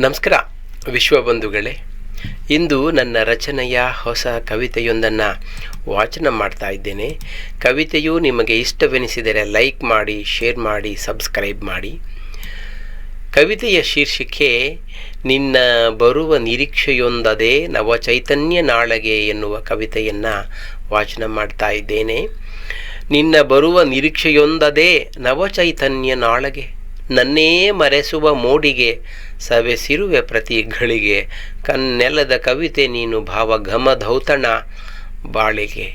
ನಮಸ್ಕಾರ ವಿಶ್ವಬಂಧುಗಳೇ. ಇಂದು ನನ್ನ ರಚನೆಯ ಹೊಸ ಕವಿತೆಯೊಂದನ್ನು ವಾಚನ ಮಾಡ್ತಾ ಇದ್ದೇನೆ. ಕವಿತೆಯು ನಿಮಗೆ ಇಷ್ಟವೆನಿಸಿದರೆ ಲೈಕ್ ಮಾಡಿ, ಶೇರ್ ಮಾಡಿ, ಸಬ್ಸ್ಕ್ರೈಬ್ ಮಾಡಿ. ಕವಿತೆಯ ಶೀರ್ಷಿಕೆ ನಿನ್ನ ಬರುವ ನಿರೀಕ್ಷೆಯೊಂದದೇ ನವಚೈತನ್ಯ ನಾಳೆಗೆ ಎನ್ನುವ ಕವಿತೆಯನ್ನು ವಾಚನ ಮಾಡ್ತಾ ಇದ್ದೇನೆ. ನಿನ್ನ ಬರುವ ನಿರೀಕ್ಷೆಯೊಂದದೇ ನವಚೈತನ್ಯ ನಾಳೆಗೆ, ನನ್ನೇ ಮರೆಸುವ ಮೋಡಿಗೆ ಸವೆಸಿರುವೆ ಪ್ರತಿ ಘಳಿಗೆ, ಕನ್ನೆಲದ ಕವಿತೆ ನೀನು ಭಾವಘಮಧೌತಣ ಬಾಳಿಗೆ.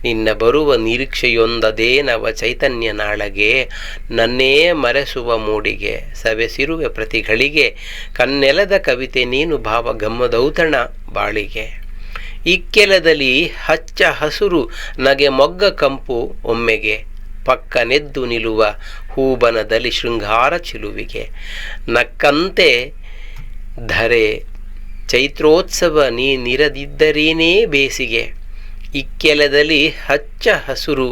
ನಿನ್ನ ಬರುವ ನಿರೀಕ್ಷೆಯೊಂದದೇ ನವ ಚೈತನ್ಯ ನಾಳೆಗೆ, ನನ್ನೇ ಮರೆಸುವ ಮೂಡಿಗೆ ಸವೆಸಿರುವೆ ಪ್ರತಿ ಘಳಿಗೆ, ಕನ್ನೆಲದ ಕವಿತೆ ನೀನು ಭಾವಘಮಧೌತಣ ಬಾಳಿಗೆ. ಇಕ್ಕೆಲದಲ್ಲಿ ಹಚ್ಚ ಹಸುರು ನಗೆ ಮೊಗ್ಗ ಕಂಪು ಒಮ್ಮೆಗೆ, ಪಕ್ಕನೆದ್ದು ನಿಲ್ಲುವ ಹೂಬನದಲ್ಲಿ ಶೃಂಗಾರ ಚಿಲುವಿಗೆ. ನಕ್ಕಂತೆ ಧರೆ ಚೈತ್ರೋತ್ಸವ ನೀನಿರದಿದ್ದರೇನೇ ಬೇಸಿಗೆ, ಇಕ್ಕೆಲದಲ್ಲಿ ಹಚ್ಚ ಹಸುರು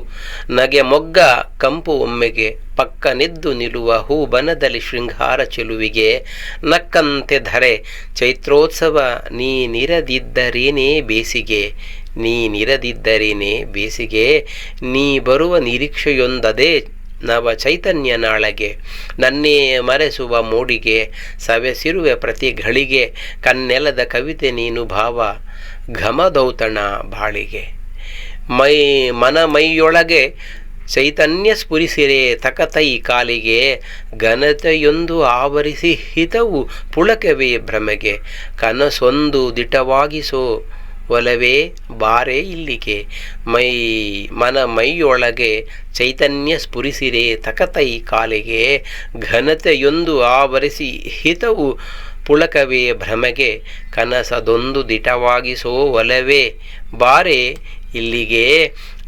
ನಗೆ ಮೊಗ್ಗ ಕಂಪು ಒಮ್ಮೆಗೆ, ಪಕ್ಕನೆದ್ದು ನಿಲ್ಲುವ ಹೂಬನದಲ್ಲಿ ಶೃಂಗಾರ ಚೆಲುವಿಗೆ. ನಕ್ಕಂತೆ ಧರೆ ಚೈತ್ರೋತ್ಸವ ನೀನಿರದಿದ್ದರೇನೇ ಬೇಸಿಗೆ, ನೀನಿರದಿದ್ದರೇನೇ ಬೇಸಿಗೆ. ನೀ ಬರುವ ನಿರೀಕ್ಷೆಯೊಂದದೇ ನವ ಚೈತನ್ಯ ನಾಳೆಗೆ, ನನ್ನೇ ಮರೆಸುವ ಮೋಡಿಗೆ ಸವೆಸಿರುವೆ ಪ್ರತಿ ಘಳಿಗೆ, ಕನ್ನೆಲದ ಕವಿತೆ ನೀನು ಭಾವ ಘಮಧೌತಣ ಬಾಳಿಗೆ. ಮೈಯೊಳಗೆ ಚೈತನ್ಯ ಸ್ಫುರಿಸಿರೆ ತಕತೈ ಕಾಲಿಗೆ, ಘನತೆಯೊಂದು ಆವರಿಸಿ ಹಿತವು ಪುಳಕವೇ ಭ್ರಮೆಗೆ, ಕನಸೊಂದು ದಿಟವಾಗಿಸೋ ಒಲವೇ ಬಾರೆ ಇಲ್ಲಿಗೆ. ಮೈಯೊಳಗೆ ಚೈತನ್ಯ ಸ್ಫುರಿಸಿರೆ ತಕತೈ ಕಾಲಿಗೆ, ಘನತೆಯೊಂದು ಆವರಿಸಿ ಹಿತವು ಪುಳಕವೇ ಭ್ರಮೆಗೆ, ಕನಸದೊಂದು ದಿಟವಾಗಿಸೋ ಒಲವೇ ಬಾರೆ ಇಲ್ಲಿಗೆ.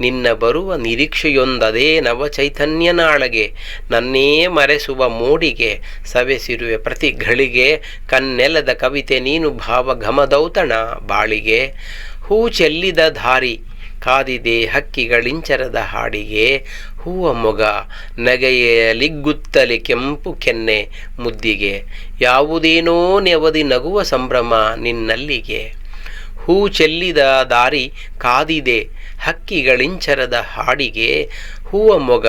ನಿನ್ನ ಬರುವ ನಿರೀಕ್ಷೆಯೊಂದದೇ ನವ ಚೈತನ್ಯ ನಾಳೆಗೆ, ನನ್ನೇ ಮರೆಸುವ ಮೋಡಿಗೆ ಸವೆಸಿರುವೆ ಪ್ರತಿ ಘಳಿಗೆ, ಕನ್ನೆಲದ ಕವಿತೆ ನೀನು ಭಾವಘಮಧೌತಣ ಬಾಳಿಗೆ. ಹೂ ಚೆಲ್ಲಿದ ದಾರಿ ಕಾದಿದೆ ಹಕ್ಕಿಗಳಿಂಚರದ ಹಾಡಿಗೆ, ಹೂವ ಮೊಗ ನಗೆಯಲಿಗ್ಗುತ್ತಲೆ ಕೆಂಪು ಕೆನ್ನೆ ಮುದ್ದಿಗೆ, ಯಾವುದೇನೋ ನೆವದಿ ನಗುವ ಸಂಭ್ರಮ ನಿನ್ನಲ್ಲಿಗೆ. ಹೂ ಚೆಲ್ಲಿದ ದಾರಿ ಕಾದಿದೆ ಹಕ್ಕಿಗಳಿಂಚರದ ಹಾಡಿಗೆ, ಹೂವ ಮೊಗ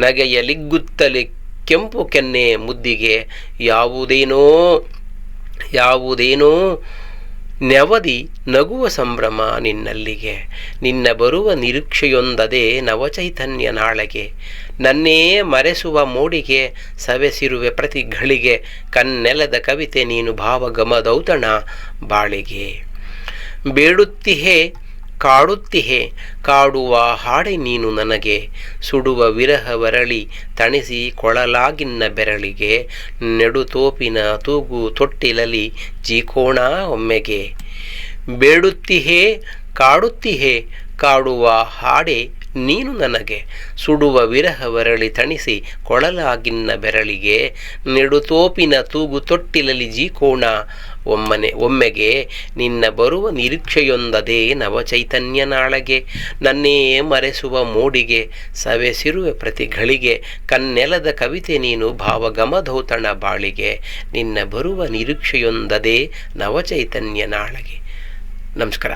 ನಗೆಯಲಿಗ್ಗುತ್ತಲೆ ಕೆಂಪು ಕೆನ್ನೆ ಮುದ್ದಿಗೆ, ಯಾವುದೇನೋ ನೆವದಿ ನಗುವ ಸಂಭ್ರಮ ನಿನ್ನಲ್ಲಿಗೆ. ನಿನ್ನ ಬರುವ ನಿರೀಕ್ಷೆಯೊಂದದೇ ನವಚೈತನ್ಯ ನಾಳೆಗೆ, ನನ್ನೇ ಮರೆಸುವ ಮೋಡಿಗೆ ಸವೆಸಿರುವೆ ಪ್ರತಿ ಘಳಿಗೆ, ಕನ್ನೆಲದ ಕವಿತೆ ನೀನು ಭಾವಘಮಧೌತಣ ಬಾಳಿಗೆ. ಬೇಡುತ್ತಿಹೆ ಕಾಡುತ್ತಿಹೆ ಕಾಡುವ ಹಾಡೆ ನೀನು ನನಗೆ, ಸುಡುವ ವಿರಹವರಳಿ ತಣಿಸಿ ಕೊಳಲಾಗಿನ್ನ ಬೆರಳಿಗೆ, ನೆಡುತೋಪಿನ ತೂಗು ತೊಟ್ಟಿಲಲಿ ಜೀಕೋಣ ಒಮ್ಮೆಗೆ. ಬೇಡುತ್ತಿಹೆ ಕಾಡುತ್ತಿಹೆ ಕಾಡುವ ಹಾಡೆ ನೀನು ನನಗೆ, ಸುಡುವ ವಿರಹವರಳಿ ತಣಿಸಿ ಕೊಳಲಾಗಿನ್ನ ಬೆರಳಿಗೆ, ನೆಡುತೋಪಿನ ತೂಗು ತೊಟ್ಟಿಲಲಿ ಜೀಕೋಣ ಒಮ್ಮೆಗೆ. ನಿನ್ನ ಬರುವ ನಿರೀಕ್ಷೆಯೊಂದದೇ ನವಚೈತನ್ಯ ನಾಳೆಗೆ, ನನ್ನೇ ಮರೆಸುವ ಮೋಡಿಗೆ ಸವೆಸಿರುವೆ ಪ್ರತಿ ಘಳಿಗೆ, ಕನ್ನೆಲದ ಕವಿತೆ ನೀನು ಭಾವಘಮಧೌತಣ ಬಾಳಿಗೆ. ನಿನ್ನ ಬರುವ ನಿರೀಕ್ಷೆಯೊಂದದೇ ನವಚೈತನ್ಯ ನಾಳೆಗೆ. ನಮಸ್ಕಾರ.